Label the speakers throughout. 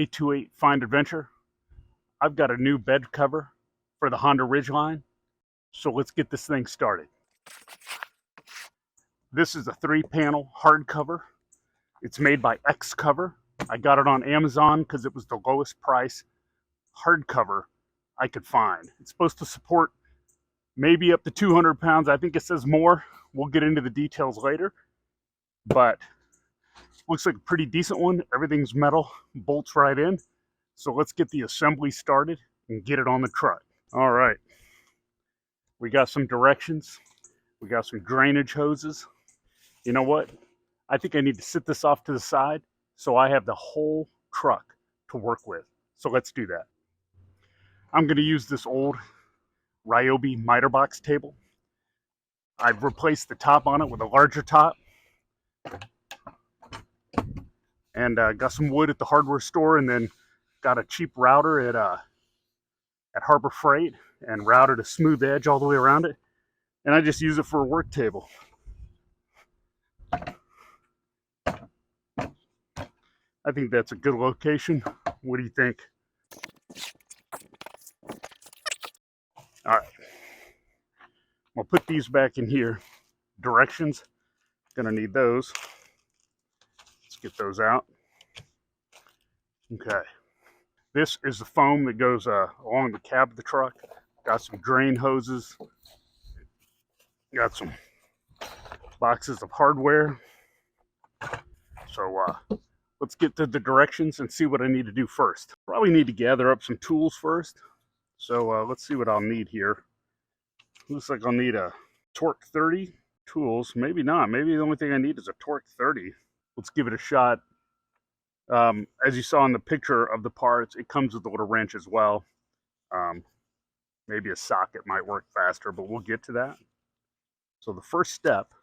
Speaker 1: 828 Find Adventure. I've got a new bed cover for the Honda Ridgeline, so let's get this thing started. This is a 3-panel hardcover. It's made by X Cover. I got it on Amazon because it was the lowest price hardcover I could find. It's supposed to support maybe up to 200 pounds. I think it says more. We'll get into the details later, but looks like a pretty decent one. Everything's metal, bolts right in. So let's get the assembly started and get it on the truck. All right, we got some directions. We got some drainage hoses. You know what? I think I need to sit this off to the side so I have the whole truck to work with. So let's do that. I'm going to use this old Ryobi miter box table. I've replaced the top on it with a larger top. And got some wood at the hardware store, and then got a cheap router at Harbor Freight and routed a smooth edge all the way around it. And I just use it for a work table. I think that's a good location. What do you think? All right. I'll put these back in here. Directions. Gonna need those. Let's get those out. Okay. This is the foam that goes along the cab of the truck. Got some drain hoses. Got some boxes of hardware. So let's get to the directions and see what I need to do first. Probably need to gather up some tools first. So let's see what I'll need here. Looks like I'll need a Torque 30 tools. Maybe not. Maybe the only thing I need is a Torque 30. Let's give it a shot. As you saw in the picture of the parts, it comes with a little wrench as well. Maybe a socket might work faster, but we'll get to that. So the first step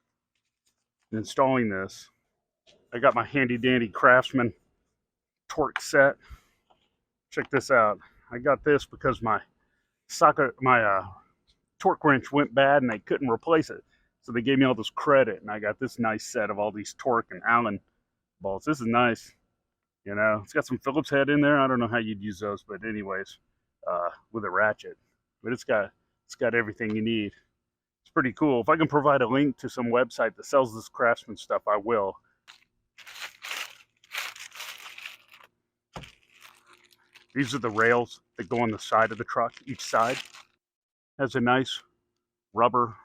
Speaker 1: in installing this, I got my handy dandy Craftsman torque set. Check this out. I got this because my torque wrench went bad and they couldn't replace it. So they gave me all this credit, and I got this nice set of all these torque and Allen bolts. This is nice. You know, it's got some Phillips head in there. I don't know how you'd use those, but anyways, with a ratchet. But it's got everything you need. It's pretty cool. If I can provide a link to some website that sells this Craftsman stuff, I will. These are the rails that go on the side of the truck. Each side has a nice rubber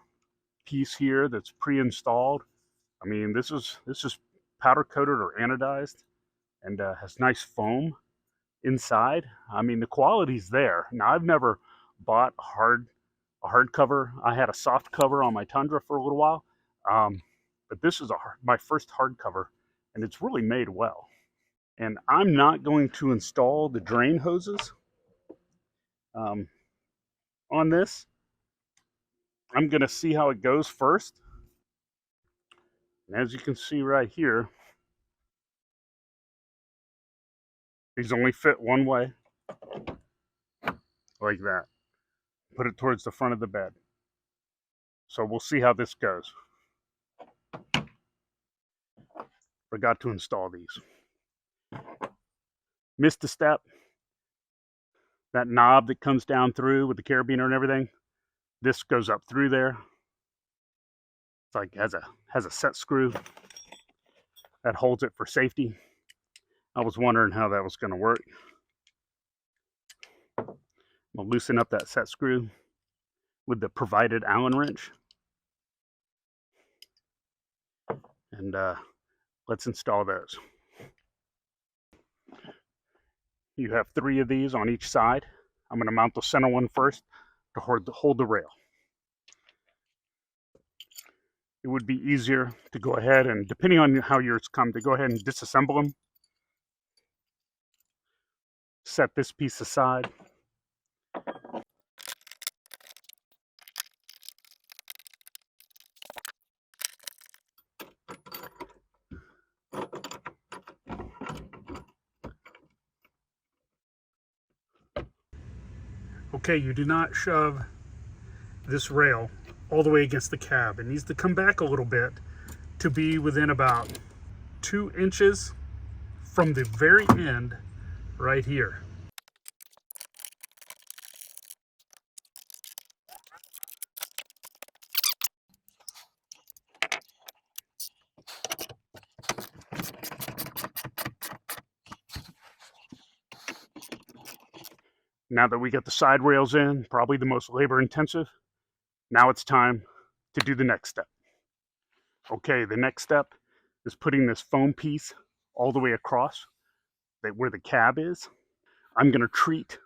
Speaker 1: piece here that's pre-installed. I mean, this is powder coated or anodized, and has nice foam inside. I mean, the quality's there. Now, I've never bought a hard cover. I had a soft cover on my Tundra for a little while, but this is my first hard cover, and it's really made well. And I'm not going to install the drain hoses on this. I'm going to see how it goes first. And as you can see right here, these only fit one way, like that. Put it towards the front of the bed. So we'll see how this goes. Forgot to install these. Missed a step. That knob that comes down through with the carabiner and everything, this goes up through there. It's like has a set screw that holds it for safety. I was wondering how that was going to work. We'll loosen up that set screw with the provided Allen wrench. And let's install those. You have 3 of these on each side. I'm going to mount the center one first to hold the rail. It would be easier to go ahead and, depending on how yours come, to go ahead and disassemble them. Set this piece aside. Okay, you do not shove this rail all the way against the cab. It needs to come back a little bit to be within about 2 inches from the very end right here. Now that we got the side rails in, probably the most labor intensive, now it's time to do the next step. Okay, the next step is putting this foam piece all the way across where the cab is. I'm going to treat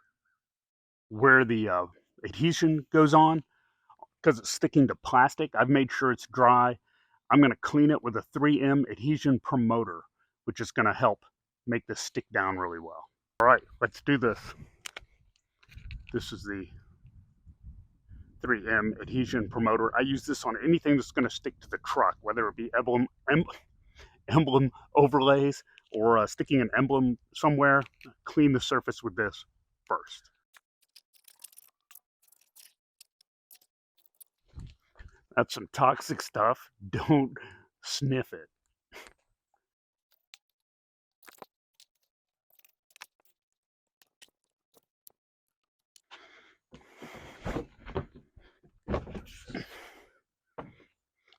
Speaker 1: where the adhesion goes on because it's sticking to plastic. I've made sure it's dry. I'm going to clean it with a 3M adhesion promoter, which is going to help make this stick down really well. All right, let's do this. This is the 3M adhesion promoter. I use this on anything that's going to stick to the truck, whether it be emblem overlays or sticking an emblem somewhere. Clean the surface with this first. That's some toxic stuff. Don't sniff it.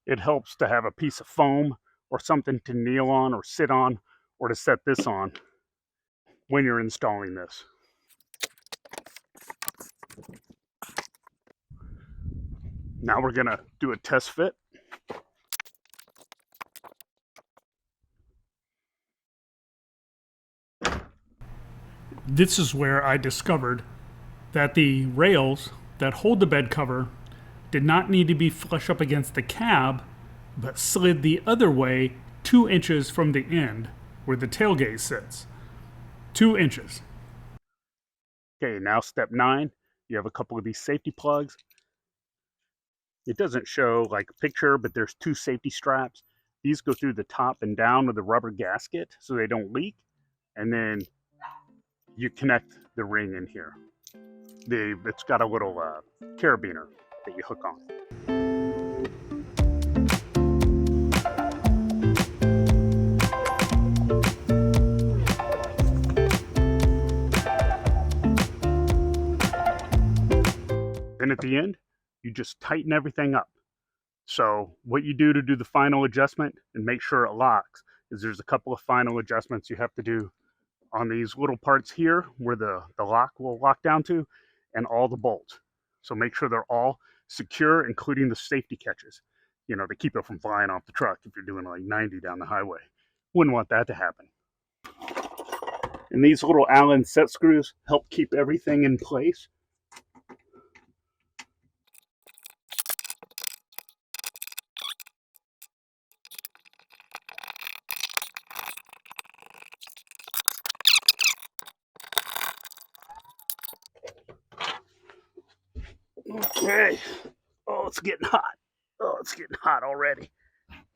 Speaker 1: It helps to have a piece of foam or something to kneel on or sit on or to set this on when you're installing this. Now we're going to do a test fit.
Speaker 2: This is where I discovered that the rails that hold the bed cover did not need to be flush up against the cab, but slid the other way 2 inches from the end where the tailgate sits. 2 inches.
Speaker 1: Okay, now step 9. You have a couple of these safety plugs. It doesn't show like a picture, but there's 2 safety straps. These go through the top and down with a rubber gasket so they don't leak. And then you connect the ring in here. It's got a little carabiner that you hook on. Then at the end, you just tighten everything up. So what you do to do the final adjustment and make sure it locks is there's a couple of final adjustments you have to do on these little parts here where the lock will lock down to, and all the bolts. So make sure they're all secure, including the safety catches, you know, to keep it from flying off the truck if you're doing like 90 down the highway. Wouldn't want that to happen. And these little Allen set screws help keep everything in place. Okay. Oh, it's getting hot. Oh, it's getting hot already.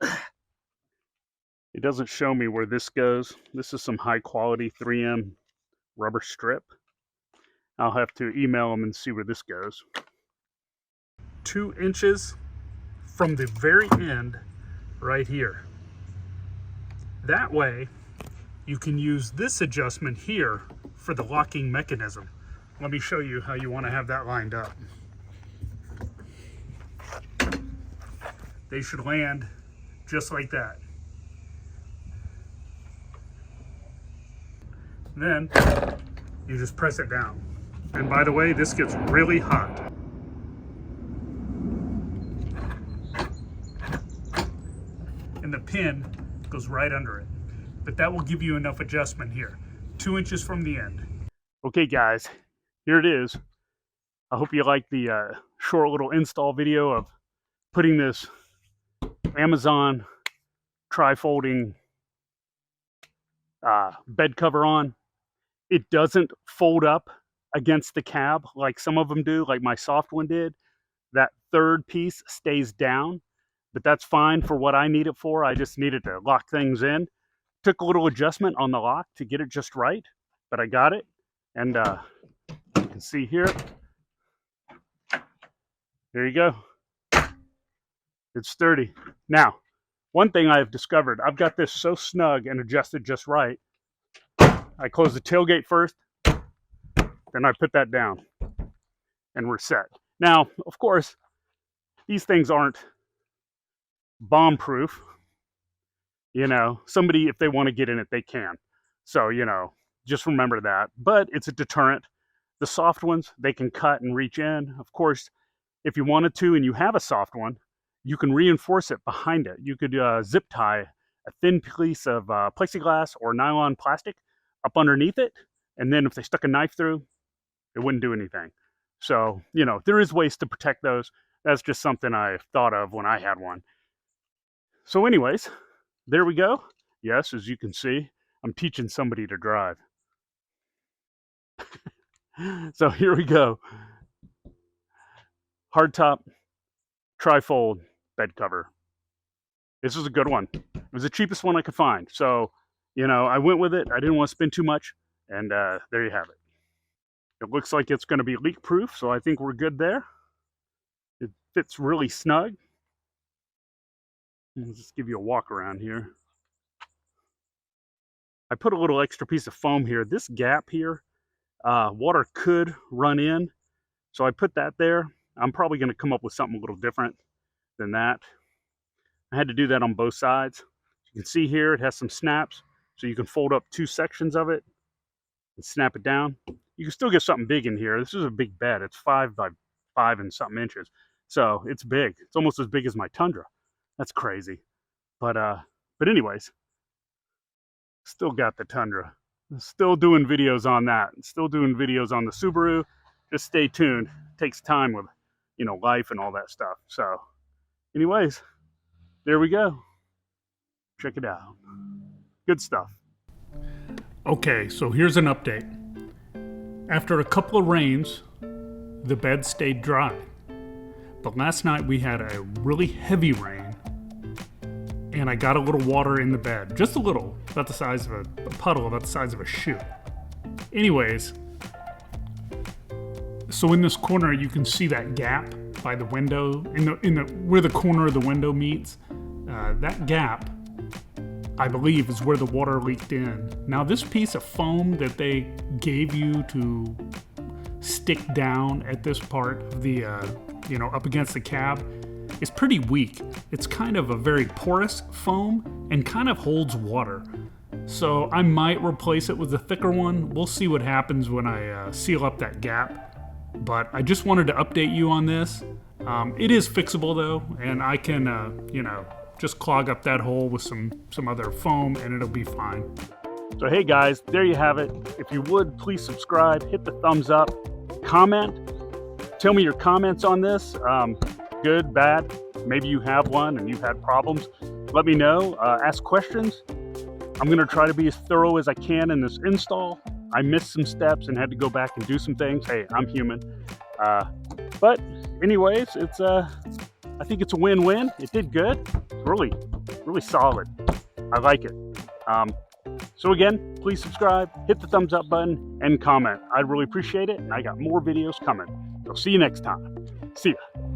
Speaker 1: It doesn't show me where this goes. This is some high quality 3M rubber strip. I'll have to email them and see where this goes. 2 inches from the very end right here. That way you can use this adjustment here for the locking mechanism. Let me show you how you want to have that lined up. They should land just like that. Then you just press it down. And by the way, this gets really hot. And the pin goes right under it. But that will give you enough adjustment here. 2 inches from the end. Okay guys, here it is. I hope you like the short little install video of putting this Amazon tri-folding bed cover on. It doesn't fold up against the cab like some of them do, like my soft one did. That third piece stays down, but that's fine for what I need it for. I just needed to lock things in. Took a little adjustment on the lock to get it just right, but I got it. And you can see here. There you go. It's sturdy. Now, one thing I have discovered, I've got this so snug and adjusted just right I close the tailgate first, then I put that down, and we're set. Now, of course, these things aren't bomb-proof. You know, somebody, if they want to get in it, they can. So, you know, just remember that. But it's a deterrent. The soft ones, they can cut and reach in. Of course, if you wanted to and you have a soft one, you can reinforce it behind it. You could zip tie a thin piece of plexiglass or nylon plastic up underneath it. And then if they stuck a knife through, it wouldn't do anything. So, you know, there is ways to protect those. That's just something I thought of when I had one. So anyways, there we go. Yes, as you can see, I'm teaching somebody to drive. So here we go. Hardtop, trifold bed cover. This was a good one. It was the cheapest one I could find. So, you know, I went with it. I didn't want to spend too much. And there you have it. It looks like it's going to be leak proof. So I think we're good there. It fits really snug. Let's just give you a walk around here. I put a little extra piece of foam here. This gap here, water could run in. So I put that there. I'm probably going to come up with something a little different than that. I had to do that on both sides. You can see here it has some snaps. So you can fold up two sections of it and snap it down. You can still get something big in here. This is a big bed. It's 5 by 5 and something inches. So it's big. It's almost as big as my Tundra. That's crazy. But anyways, still got the Tundra. Still doing videos on that. Still doing videos on the Subaru. Just stay tuned. It takes time with, you know, life and all that stuff. So anyways, there we go. Check it out. Good stuff.
Speaker 2: Okay, so here's an update. After a couple of rains, the bed stayed dry. But last night we had a really heavy rain, and I got a little water in the bed. Just a little, about the size of a puddle, about the size of a shoe. Anyways, so in this corner you can see that gap by the window, where the corner of the window meets. That gap, I believe, is where the water leaked in. Now this piece of foam that they gave you to stick down at this part of the, up against the cab is pretty weak. It's kind of a very porous foam and kind of holds water. So I might replace it with a thicker one. We'll see what happens when I seal up that gap. But I just wanted to update you on this. It is fixable though, and I can, just clog up that hole with some other foam and it'll be fine.
Speaker 1: So hey guys, there you have it. If you would, please subscribe, hit the thumbs up, comment. Tell me your comments on this. Good, bad. Maybe you have one and you've had problems. Let me know. Ask questions. I'm going to try to be as thorough as I can in this install. I missed some steps and had to go back and do some things. Hey, I'm human. But anyways, I think it's a win-win. It did good. It's really, really solid. I like it. So again, please subscribe, hit the thumbs up button, and comment. I'd really appreciate it. And I got more videos coming. So see you next time. See ya.